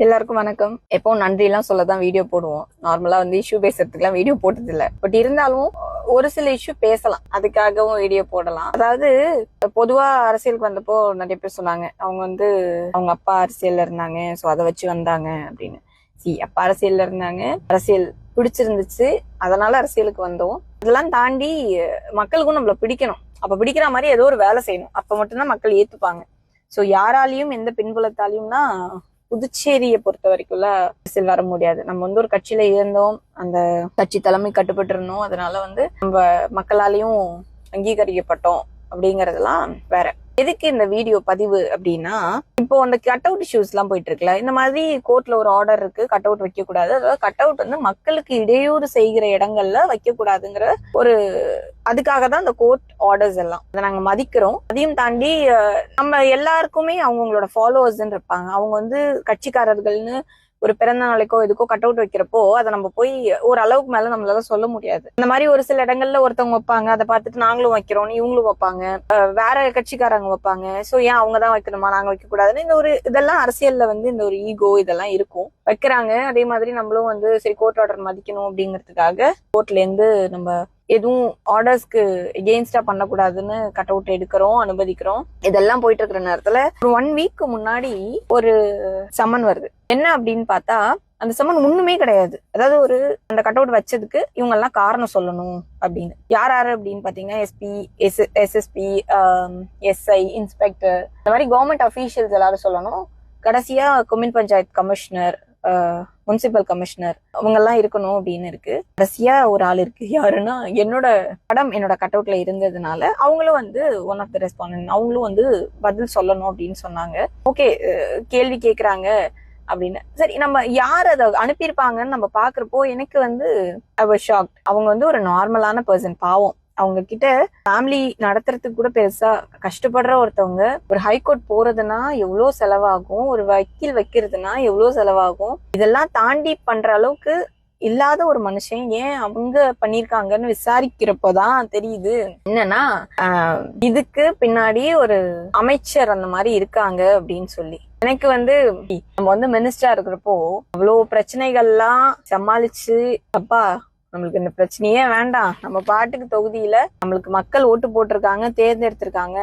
எல்லாருக்கும் வணக்கம். எப்பவும் நன்றி எல்லாம் சொல்லதான் வீடியோ போடுவோம். நார்மலா இஷ்யூ பேசுறதுக்குலாம் வீடியோ போட்டது இல்ல. பட் இருந்தாலும் ஒரு சில இஷ்யூ பேசலாம், அதுக்காகவும் வீடியோ போடலாம். அதாவது பொதுவா அரசியலுக்கு வந்தப்போ நிறைய பேர் சொன்னாங்க, அவங்க அவங்க அப்பா அரசியல்ல இருந்தாங்க, சோ அதை வச்சு வந்தாங்க அப்படின்னு. அப்பா அரசியல்ல இருந்தாங்க, அரசியல் பிடிச்சிருந்துச்சு, அதனால அரசியலுக்கு வந்தோம். அதெல்லாம் தாண்டி மக்களுக்கும் நம்மள பிடிக்கணும். அப்ப பிடிக்கிற மாதிரி ஏதோ ஒரு வேலை செய்யணும், அப்ப மட்டும்தான் மக்கள் ஏத்துப்பாங்க. சோ யாராலையும் எந்த பின்புலத்தாலையும்னா புதுச்சேரியை பொறுத்த வரைக்கும்ல அரசியல் வர முடியாது. நம்ம ஒரு கட்சியில இருந்தோம், அந்த கட்சி தலைமை கட்டுப்பட்டு இருந்தோம், அதனால நம்ம மக்களாலையும் அங்கீகரிக்கப்பட்டோம் அப்படிங்கறதெல்லாம் வேற. எதுக்கு இந்த வீடியோ பதிவு அப்படின்னா, இப்போ அந்த கட் அவுட் இஷ்யூஸ் எல்லாம் போயிட்டு இருக்குல்ல, இந்த மாதிரி கோர்ட்ல ஒரு ஆர்டர் இருக்கு, கட் அவுட் வைக்க கூடாது, அதாவது கட் அவுட் மக்களுக்கு இடையூறு செய்கிற இடங்கள்ல வைக்க கூடாதுங்கிற ஒரு அதுக்காக தான் இந்த கோர்ட் ஆர்டர்ஸ் எல்லாம். அதை நாங்க மதிக்கிறோம். அதையும் தாண்டி நம்ம எல்லாருக்குமே அவங்களோட ஃபாலோவர்ஸ் இருப்பாங்க. அவங்க கட்சிக்காரர்கள்னு ஒரு பிறந்த நாளைக்கோ எதுக்கோ கட் அவுட் வைக்கிறப்போ அதை நம்ம போய் ஒரு அளவுக்கு மேல நம்மளால சொல்ல முடியாது. இந்த மாதிரி ஒரு சில இடங்கள்ல ஒருத்தவங்க வைப்பாங்க, அதை பார்த்துட்டு நாங்களும் வைக்கிறோம், இவங்களும் வைப்பாங்க, வேற கட்சிக்காரங்க வைப்பாங்க, சோ ஏன் அவங்கதான் வைக்கணுமா, நாங்க வைக்க கூடாதுன்னு இந்த ஒரு இதெல்லாம் அரசியல்ல இந்த ஒரு ஈகோ இதெல்லாம் இருக்கும், வைக்கிறாங்க. அதே மாதிரி நம்மளும் சரி கோர்ட் ஆர்டர் மதிக்கணும் அப்படிங்கிறதுக்காக கோர்ட்ல இருந்து நம்ம எதுவும் ஆர்டர்ஸ்க்கு எகெயின்ஸ்டா பண்ணக்கூடாதுன்னு கட் அவுட் எடுக்கிறோம், அனுமதிக்கிறோம். இதெல்லாம் போயிட்டு இருக்கிற நேரத்துல ஒரு 1 வீக் முன்னாடி ஒரு சம்மன் வருது. என்ன அப்படின்னு பார்த்தா, அந்த சம்மன் ஒண்ணுமே கிடையாது. அதாவது அந்த கட் அவுட் வச்சதுக்கு இவங்க எல்லாம் காரணம் சொல்லணும் அப்படின்னு. யாரு அப்படின்னு பாத்தீங்கன்னா எஸ்பி, எஸ்எஸ்பி, எஸ்ஐ, இன்ஸ்பெக்டர், இந்த மாதிரி கவர்மெண்ட் அபிஷியல்ஸ் எல்லாரும் சொல்லணும். கடைசியா commune panchayat commissioner, municipal commissioner, அவங்க எல்லாம் இருக்கணும் அப்படின்னு இருக்கு. கடைசியா ஒரு ஆள் இருக்கு. யாருன்னா என்னோட படம் என்னோட கட் அவுட்ல இருந்ததுனால அவங்களும் ஒன் ஆஃப் த ரெஸ்பாண்டன்ட், அவங்களும் பதில் சொல்லணும் அப்படின்னு சொன்னாங்க. ஓகே, கேள்வி கேக்குறாங்க அப்படின்னு. சரி, நம்ம யார் அதை அனுப்பியிருப்பாங்கன்னு நம்ம பாக்குறப்போ எனக்கு ஐ வாஸ் ஷாக்ட். அவங்க ஒரு நார்மலான பர்சன், பாவம். அவங்க கிட்ட ஃபேமிலி நடத்துறதுக்கு கூட பெருசா கஷ்டப்படுற ஒருத்தவங்க. ஒரு ஹைகோர்ட் போறதுன்னா எவ்வளவு செலவாகும், ஒரு வக்கீல் வைக்கிறதுனா எவ்வளவு செலவாகும், இதெல்லாம் தாண்டி பண்ற அளவுக்கு இல்லாத ஒரு மனுஷன் ஏன் அவங்க பண்ணிருக்காங்கன்னு விசாரிக்கிறப்போதான் தெரியுது என்னன்னா இதுக்கு பின்னாடி ஒரு அமைச்சர் அந்த மாதிரி இருக்காங்க அப்படின்னு சொல்லி. எனக்கு நம்ம மினிஸ்டரா இருக்கிறப்போ அவ்வளவு பிரச்சனைகள்லாம் சமாளிச்சு, அப்பா நம்மளுக்கு இந்த பிரச்சனையே வேண்டாம், நம்ம பாட்டுக்கு தொகுதியில நம்மளுக்கு மக்கள் ஓட்டு போட்டிருக்காங்க, தேர்ந்தெடுத்திருக்காங்க,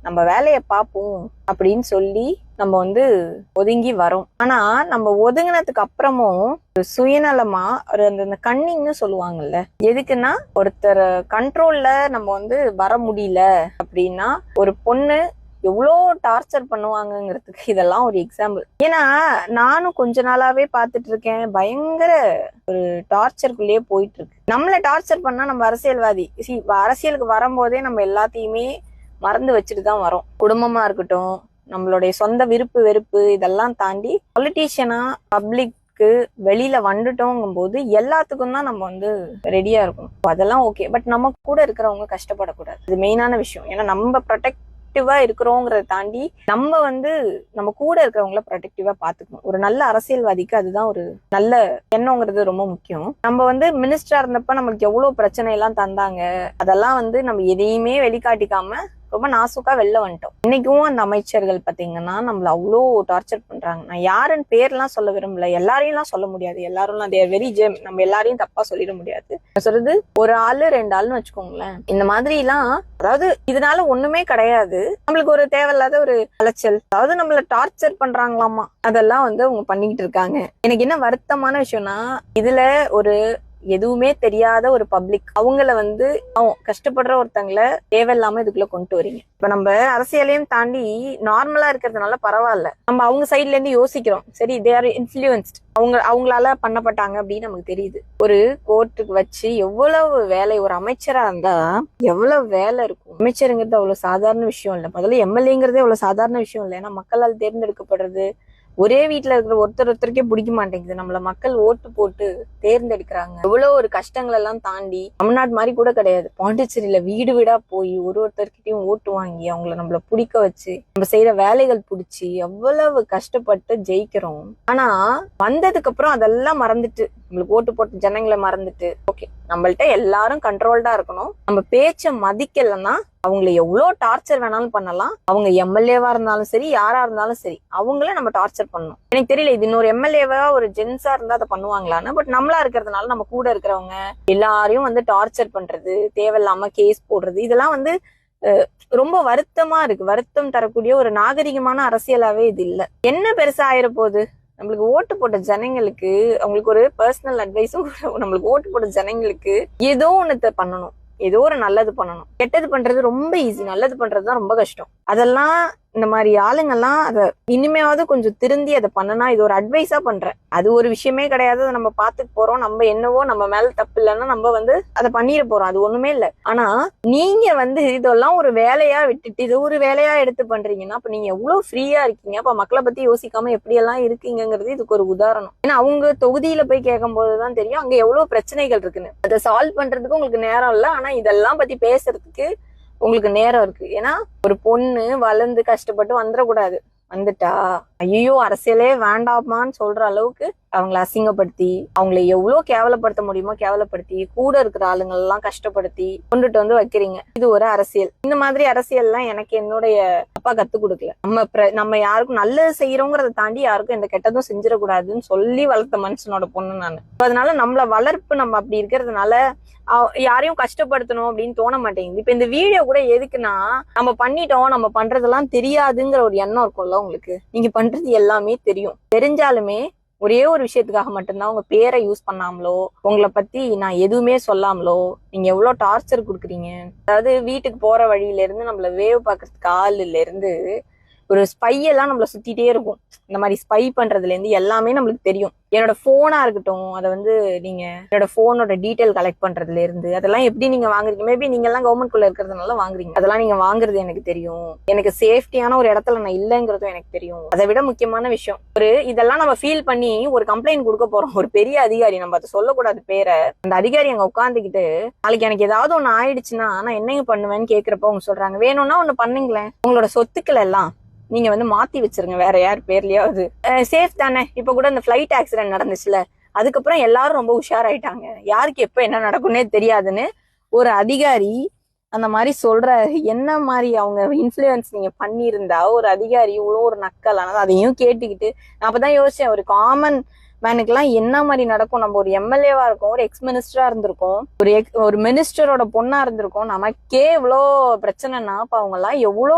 நம்ம வேலைய பார்ப்போம் அப்படின்னு சொல்லி நம்ம ஒதுங்கி வரோம். ஆனா நம்ம ஒதுங்கினதுக்கு அப்புறமும் சுயநலமா அந்த கன்னிங்னு சொல்லுவாங்கல்ல, எதுக்குன்னா ஒருத்தர் கண்ட்ரோல்ல நம்ம வர முடியல அப்படின்னா ஒரு பொண்ணு எவ்வளோ டார்ச்சர் பண்ணுவாங்கிறதுக்கு இதெல்லாம் ஒரு எக்ஸாம்பிள். ஏன்னா நானும் கொஞ்ச நாளாவே பாத்துட்டு இருக்கேன், பயங்கர ஒரு டார்ச்சருக்குள்ளேயே போயிட்டு இருக்கு. நம்மள டார்ச்சர் பண்ணா நம்ம அரசியல்வாதி, அரசியலுக்கு வரும்போதே நம்ம எல்லாத்தையுமே மறந்து வச்சுட்டு தான் வரோம். குடும்பமா இருக்கட்டும், நம்மளுடைய சொந்த விருப்பு வெறுப்பு இதெல்லாம் தாண்டி பொலிட்டீஷியனா பப்ளிக் வெளியில வந்துட்டோங்கும் போது எல்லாத்துக்கும் தான் நம்ம ரெடியா இருக்கணும். அதெல்லாம் ஓகே, பட் நம்ம கூட இருக்கிறவங்க கஷ்டப்படக்கூடாது. இது மெயினான விஷயம். ஏன்னா நம்ம ப்ரொடெக்டிவா இருக்கிறோங்கிறத தாண்டி நம்ம நம்ம கூட இருக்கிறவங்கள ப்ரொடெக்டிவா பாத்துக்கணும். ஒரு நல்ல அரசியல்வாதிக்கு அதுதான் ஒரு நல்ல எண்ணங்கிறது ரொம்ப முக்கியம். நம்ம மினிஸ்டரா இருந்தப்ப நம்மளுக்கு எவ்வளவு பிரச்சனை எல்லாம் தந்தாங்க, அதெல்லாம் நம்ம எதையுமே வெளிக்காட்டிக்காம ரொம்ப நாசுக்கா வெளில வந்துட்டோம். இன்னைக்கும் அந்த அமைச்சர்கள் பாத்தீங்கன்னா நம்மள அவ்வளோ டார்ச்சர் பண்றாங்க. நான் யாருன்னு பேர்லாம் சொல்ல விரும்பல, எல்லாரையும் எல்லாம் சொல்ல முடியாது, எல்லாரும் தேர் வெரி ஜெம், நம்ம எல்லாரையும் தப்பா சொல்லிட முடியாது. சொல்றது ஒரு ஆளு 2 ஆளுன்னு வச்சுக்கோங்களேன். இந்த மாதிரி எல்லாம், அதாவது இதனால ஒண்ணுமே கிடையாது, நம்மளுக்கு ஒரு தேவையில்லாத ஒரு அலைச்சல், அதாவது நம்மள டார்ச்சர் பண்றாங்களாமா, அதெல்லாம் அவங்க பண்ணிக்கிட்டு இருக்காங்க. எனக்கு என்ன வருத்தமான விஷயம்னா, இதுல ஒரு எதுவுமே தெரியாத ஒரு பப்ளிக் அவங்கள கஷ்டப்படுற ஒருத்தங்களை தேவையில்லாம இதுக்குள்ள கொண்டு வரீங்க. இப்ப நம்ம அரசியலையும் தாண்டி நார்மலா இருக்கிறதுனால பரவாயில்ல, நம்ம அவங்க சைட்ல இருந்து யோசிக்கிறோம், சரி தே ஆர் இன்ஃப்ளூயன்ஸ்ட், அவங்களால பண்ணப்பட்டாங்க அப்படின்னு நமக்கு தெரியுது. ஒரு கோர்ட்டுக்கு வச்சு எவ்வளவு வேலை, ஒரு அமைச்சரா இருந்தா எவ்வளவு வேலை இருக்கும். அமைச்சருங்கிறது அவ்வளவு சாதாரண விஷயம் இல்ல, முதல்ல எம்எல்ஏங்கிறதே அவ்வளவு சாதாரண விஷயம் இல்லை. ஏன்னா மக்களால் தேர்ந்தெடுக்கப்படுறது, ஒரே வீட்டுல இருக்கிற ஒருத்தருக்கே பிடிக்க மாட்டேங்குது, நம்மள மக்கள் ஓட்டு போட்டு தேர்ந்தெடுக்கிறாங்க. எவ்வளவு ஒரு கஷ்டங்கள் எல்லாம் தாண்டி, தமிழ்நாடு மாதிரி கூட கிடையாது, பாண்டிச்சேரியில வீடு வீடா போய் ஒருத்தர்கிட்டயும் ஓட்டு வாங்கி அவங்கள நம்மள பிடிக்க வச்சு நம்ம செய்யற வேலைகள் பிடிச்சி எவ்வளவு கஷ்டப்பட்டு ஜெயிக்கிறோம். ஆனா வந்ததுக்கு அப்புறம் அதெல்லாம் மறந்துட்டு, நம்மளுக்கு ஓட்டு போட்டு ஜனங்களை மறந்துட்டு, ஓகே நம்மள்ட்ட எல்லாரும் கண்ட்ரோல்டா இருக்கணும், நம்ம பேச்ச மதிக்கலன்னா அவங்களை எவ்வளவு டார்ச்சர் வேணாலும் பண்ணலாம். அவங்க எம்எல்ஏவா இருந்தாலும் சரி, யாரா இருந்தாலும் சரி, அவங்கள நம்ம டார்ச்சர் பண்ணணும். எனக்கு தெரியல இது இன்னொரு எம்எல்ஏவா ஒரு ஜென்ஸா இருந்தா அதை பண்ணுவாங்களான்னு. பட் நம்மளா இருக்கிறதுனால நம்ம கூட இருக்கிறவங்க எல்லாரையும் வந்து டார்ச்சர் பண்றது, தேவையில்லாம கேஸ் போடுறது, இதெல்லாம் வந்து ரொம்ப வருத்தமா இருக்கு. வருத்தம் தரக்கூடிய ஒரு நாகரிகமான அரசியலாவே இது இல்ல. என்ன பெருசா ஆயிர போகுது? நம்மளுக்கு ஓட்டு போட்ட ஜனங்களுக்கு, அவங்களுக்கு ஒரு பர்சனல் அட்வைஸும், நம்மளுக்கு ஓட்டு போட்ட ஜனங்களுக்கு ஏதோ ஒண்ணு பண்ணணும், ஏதோ ஒரு நல்லது பண்ணணும். கெட்டது பண்றது ரொம்ப ஈஸி, நல்லது பண்றதுதான் ரொம்ப கஷ்டம். அதெல்லாம் இந்த மாதிரி ஆளுங்கெல்லாம் அதை இனிமேவாவது கொஞ்சம் திருந்தி அதை பண்ணனா, இது ஒரு அட்வைஸா பண்றேன். அது ஒரு விஷயமே கிடையாது, அதை நம்ம பாத்துட்டு போறோம். நம்ம என்னவோ நம்ம மேல தப்பு இல்லைன்னா நம்ம வந்து அதை பண்ணிட போறோம், அது ஒண்ணுமே இல்லை. ஆனா நீங்க வந்து இதெல்லாம் ஒரு வேலையா விட்டுட்டு இது ஒரு வேலையா எடுத்து பண்றீங்கன்னா அப்ப நீங்க எவ்வளவு ஃப்ரீயா இருக்கீங்க. அப்ப மக்களை பத்தி யோசிக்காம எப்படி எல்லாம் இருக்கீங்கிறது இதுக்கு ஒரு உதாரணம். ஏன்னா அவங்க தொகுதியில போய் கேட்கும் போதுதான் தெரியும் அங்க எவ்வளவு பிரச்சனைகள் இருக்குன்னு. அதை சால்வ் பண்றதுக்கு உங்களுக்கு நேரம் இல்லை, ஆனா இதெல்லாம் பத்தி பேசுறதுக்கு உங்களுக்கு நேரம் இருக்கு. ஏன்னா ஒரு பொண்ணு வளர்ந்து கஷ்டப்பட்டு வந்துடக்கூடாது. வந்துட்டா ஐயோ அரசியலே வேண்டாமான்னு சொல்ற அளவுக்கு அவங்கள அசிங்கப்படுத்தி, அவங்களை எவ்வளவு கேவலப்படுத்த முடியுமோ கேவலப்படுத்தி, கூட இருக்கிற ஆளுங்கள் எல்லாம் கஷ்டப்படுத்தி கொண்டுட்டு வந்து வைக்கிறீங்க. இது ஒரு அரசியல். இந்த மாதிரி அரசியல் எல்லாம் எனக்கு என்னுடைய அப்பா கத்து கொடுக்கல. நம்ம யாருக்கும் நல்லது செய்யறோங்கிறத தாண்டி யாருக்கும் எந்த கெட்டதும் செஞ்சிடக்கூடாதுன்னு சொல்லி வளர்த்த மனுஷனோட பொண்ணு நான். அதனால நம்மள வளர்ப்பு நம்ம அப்படி இருக்கிறதுனால யாரையும் கஷ்டப்படுத்தணும் அப்படின்னு தோண மாட்டேங்குது. இப்ப இந்த வீடியோ கூட எதுக்குன்னா, நம்ம பண்ணிட்டோம், நம்ம பண்றதெல்லாம் தெரியாதுங்கிற ஒரு எண்ணம் இருக்கும்ல உங்களுக்கு. நீங்க பண்றது எல்லாமே தெரியும். தெரிஞ்சாலுமே ஒரே ஒரு விஷயத்துக்காக மட்டும்தான் உங்க பேரை யூஸ் பண்ணாமலோ, உங்களை பத்தி நான் எதுவுமே சொல்லாமலோ நீங்க எவ்வளவு டார்ச்சர் கொடுக்குறீங்க. அதாவது வீட்டுக்கு போற வழியில இருந்து நம்மள வேவ் பாக்குறதுக்கு ஆளுல இருந்து ஒரு ஸ்பை எல்லாம் நம்மள சுத்திட்டே இருக்கும். இந்த மாதிரி ஸ்பை பண்றதுல இருந்து எல்லாமே நம்மளுக்கு தெரியும். என்னோட போனா இருக்கட்டும், அதை வந்து நீங்க என்னோட போனோட டீடைல் கலெக்ட் பண்றதுல இருந்து அதெல்லாம் எப்படி நீங்க வாங்குறீங்க. மேபி நீங்க எல்லாம் கவர்மெண்ட் குள்ள இருக்கிறதுனால வாங்குறீங்க. அதெல்லாம் நீங்க வாங்குறது எனக்கு தெரியும். எனக்கு சேஃப்டியான ஒரு இடத்துல நான் இல்லைங்கிறதும் எனக்கு தெரியும். அதை விட முக்கியமான விஷயம், இதெல்லாம் நம்ம ஃபீல் பண்ணி ஒரு கம்ப்ளைண்ட் கொடுக்க போறோம். ஒரு பெரிய அதிகாரி, நம்ம அதை சொல்லக்கூடாது பேரை, அந்த அதிகாரி அங்க உட்காந்துக்கிட்டு நாளைக்கு எனக்கு ஏதாவது ஒண்ணு ஆயிடுச்சுன்னா நான் என்னங்க பண்ணுவேன்னு கேக்குறப்ப அவங்க சொல்றாங்க, வேணும்னா ஒண்ணு பண்ணுங்களேன், உங்களோட சொத்துக்கள் எல்லாம் நீங்க வந்து மாத்தி வச்சிருங்க வேற யார் பேர்லயாவது. சேஃப் தானே. இப்ப கூட இந்த பிளைட் ஆக்சிடென்ட் நடந்துச்சுல, அதுக்கப்புறம் எல்லாரும் ரொம்ப உஷாராயிட்டாங்க. யாருக்கு எப்ப என்ன நடக்கும்னே தெரியாதுன்னு ஒரு அதிகாரி அந்த மாதிரி சொல்றாரு. என்ன மாதிரி அவங்க இன்ஃபுளுன்ஸ் நீங்க பண்ணியிருந்தா ஒரு அதிகாரி இவ்வளோ ஒரு நக்கலானது அதையும் கேட்டுக்கிட்டு நான் அப்பதான் யோசிச்சேன், ஒரு காமன் மேனுக்கெல்லாம் என்ன மாதிரி நடக்கும். நம்ம ஒரு எம்எல்ஏவா இருக்கோம், ஒரு எக்ஸ் மினிஸ்டரா இருந்திருக்கோம், ஒரு மினிஸ்டரோட பொண்ணா இருந்திருக்கோம், நமக்கே இவ்வளோ பிரச்சனைனா அப்ப அவங்க எல்லாம் எவ்வளோ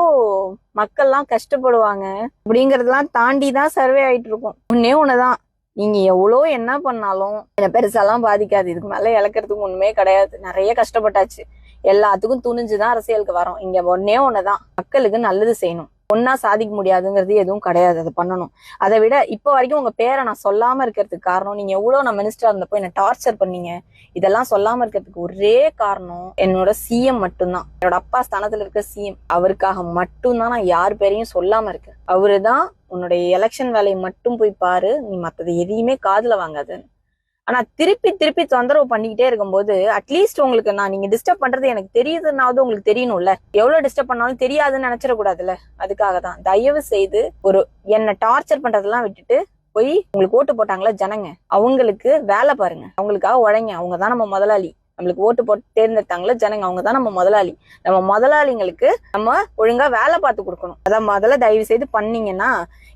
மக்கள்லாம் கஷ்டப்படுவாங்க அப்படிங்கறதெல்லாம் தாண்டிதான் சர்வே ஆயிட்டு இருக்கும். ஒன்னே ஒண்ணுதான், நீங்க எவ்வளோ என்ன பண்ணாலும் என்ன பெருசாலாம் பாதிக்காது. இதுக்கு மேல இழக்கிறதுக்கு ஒண்ணுமே கிடையாது. நிறைய கஷ்டப்பட்டாச்சு, எல்லாத்துக்கும் துணிஞ்சுதான் அரசியலுக்கு வரோம். இங்க ஒன்னே ஒண்ணுதான், மக்களுக்கு நல்லது செய்யணும். ஒன்னா சாதிக்க முடியாதுங்கிறது எதுவும் கிடையாது, அது பண்ணணும். அதை விட இப்ப வரைக்கும் உங்க பேரை நான் சொல்லாம இருக்கிறதுக்கு காரணம், நீங்க எவ்வளவு நான் மினிஸ்டரா இருந்தப்போ என்ன டார்ச்சர் பண்ணீங்க, இதெல்லாம் சொல்லாம இருக்கிறதுக்கு ஒரே காரணம் என்னோட சிஎம் மட்டும்தான். என்னோட அப்பா ஸ்தானத்துல இருக்க சிஎம், அவருக்காக மட்டும்தான் நான் யார் பேரையும் சொல்லாம இருக்கேன். அவருதான் உன்னுடைய எலெக்ஷன் வேலையை மட்டும் போய் பாரு, நீ மத்தது எதையுமே காதுல வாங்காதுன்னு. ஆனா திருப்பி திருப்பி தொந்தரவு பண்ணிக்கிட்டே இருக்கும்போது அட்லீஸ்ட் உங்களுக்கு நீங்க டிஸ்டர்ப் பண்றது எனக்கு தெரியுதுன்னாவது உங்களுக்கு தெரியணும்ல. எவ்வளவு டிஸ்டர்ப் பண்ணாலும் தெரியாதுன்னு நினைச்சிடக்கூடாதுல்ல. அதுக்காக தான் தயவு செய்து என்ன டார்ச்சர் பண்றதெல்லாம் விட்டுட்டு போய் உங்களுக்கு ஓட்டு போட்டாங்களா ஜனங்க, அவங்களுக்கு வேலை பாருங்க, அவங்களுக்காக உழைங்க. அவங்கதான் நம்ம முதலாளி. நம்மளுக்கு ஓட்டு போட்டு தேர்ந்தெடுத்தாங்களா ஜனங்க, அவங்கதான் நம்ம முதலாளி. நம்ம முதலாளிங்களுக்கு நம்ம ஒழுங்கா வேலை பார்த்து கொடுக்கணும். அதான் முதல்ல தயவு செய்து பண்ணீங்கன்னா,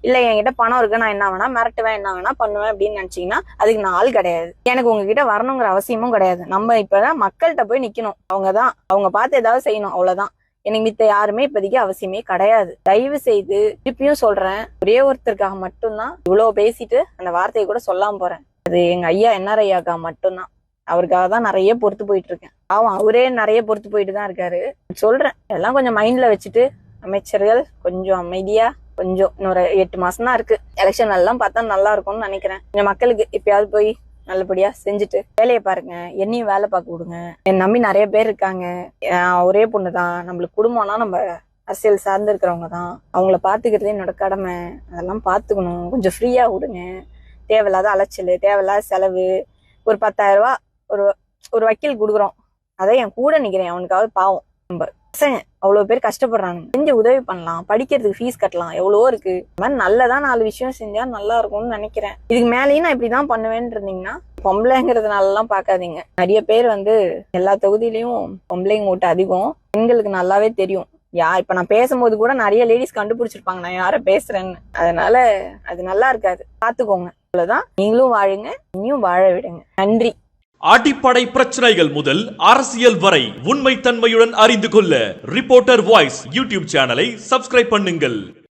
இல்ல என்கிட்ட பணம் இருக்கு, நான் என்ன வேணா மிரட்டுவேன், என்ன வேணா பண்ணுவேன் அப்படின்னு நினைச்சீங்கன்னா அதுக்கு நான் ஆள் கிடையாது. எனக்கு உங்ககிட்ட வரணுங்கிற அவசியமும் கிடையாது. நம்ம இப்பதான் மக்கள்கிட்ட போய் நிக்கணும். அவங்க பார்த்து ஏதாவது செய்யணும், அவ்வளவுதான். எனக்கு மித்த யாருமே இப்போதைக்கு அவசியமே கிடையாது. தயவு செய்து திருப்பியும் சொல்றேன், ஒரே ஒருத்தருக்காக மட்டும்தான் இவ்வளவு பேசிட்டு அந்த வார்த்தையை கூட சொல்லாம போறேன். அது எங்க ஐயா என்ஆர் ஐயாக்காக மட்டும்தான். அவருக்காக தான் நிறைய பொறுத்து போயிட்டு இருக்கேன். அவரே நிறைய பொறுத்து போயிட்டு தான் இருக்காரு. சொல்றேன், எல்லாம் கொஞ்சம் மைண்ட்ல வச்சுட்டு அமைச்சர்கள் கொஞ்சம் அமைதியா, கொஞ்சம் இன்னொரு 8 மாசம் தான் இருக்கு, எலெக்ஷன் எல்லாம் பார்த்தா நல்லா இருக்கும்னு நினைக்கிறேன். கொஞ்சம் மக்களுக்கு எப்பயாவது போய் நல்லபடியா செஞ்சுட்டு வேலையை பாருங்க, என்னையும் வேலை பார்க்க விடுங்க. என் நம்பி நிறைய பேர் இருக்காங்க. ஒரே பொண்ணுதான், நம்மளுக்கு குடும்பம்னா நம்ம அரசியல் சார்ந்து இருக்கிறவங்க தான், அவங்கள பாத்துக்கிறது என்னோட கடமை. அதெல்லாம் பாத்துக்கணும். கொஞ்சம் ஃப்ரீயா விடுங்க. தேவையில்லாத அலைச்சல், தேவையில்லாத செலவு. ஒரு 10,000 ரூபாய் ஒரு வக்கீல் கொடுக்குறோம், அதை என் கூட நிக்கிறேன், அவனுக்காவது பாவம். நம்ம பசங்க அவ்வளவு பேர் கஷ்டப்படுறாங்க, கொஞ்சம் உதவி பண்ணலாம், படிக்கிறதுக்கு ஃபீஸ் கட்டலாம், எவ்வளவோ இருக்கு. இந்த மாதிரி நல்லதா 4 விஷயம் செஞ்சா நல்லா இருக்கும்னு நினைக்கிறேன். இதுக்கு மேலேயும் நான் இப்படிதான் பண்ணுவேன்னு இருந்தீங்கன்னா பொம்பளைங்கிறதுனால எல்லாம் பாக்காதீங்க. நிறைய பேர் எல்லா தொகுதியிலயும் பொம்பளைங்க ஓட்டு அதிகம். பெண்களுக்கு நல்லாவே தெரியும். இப்ப நான் பேசும்போது கூட நிறைய லேடிஸ் கண்டுபிடிச்சிருப்பாங்க நான் யார பேசுறேன்னு. அதனால அது நல்லா இருக்காது, பாத்துக்கோங்க. அவ்வளவுதான். நீங்களும் வாழுங்க, இனியும் வாழ விடுங்க. நன்றி. அடிப்படை பிரச்சனைகள் முதல் அரசியல் வரை உண்மை தன்மையுடன் அறிந்து கொள்ள ரிப்போர்ட்டர் வாய்ஸ் யூடியூப் சேனலை சப்ஸ்கிரைப் பண்ணுங்கள்.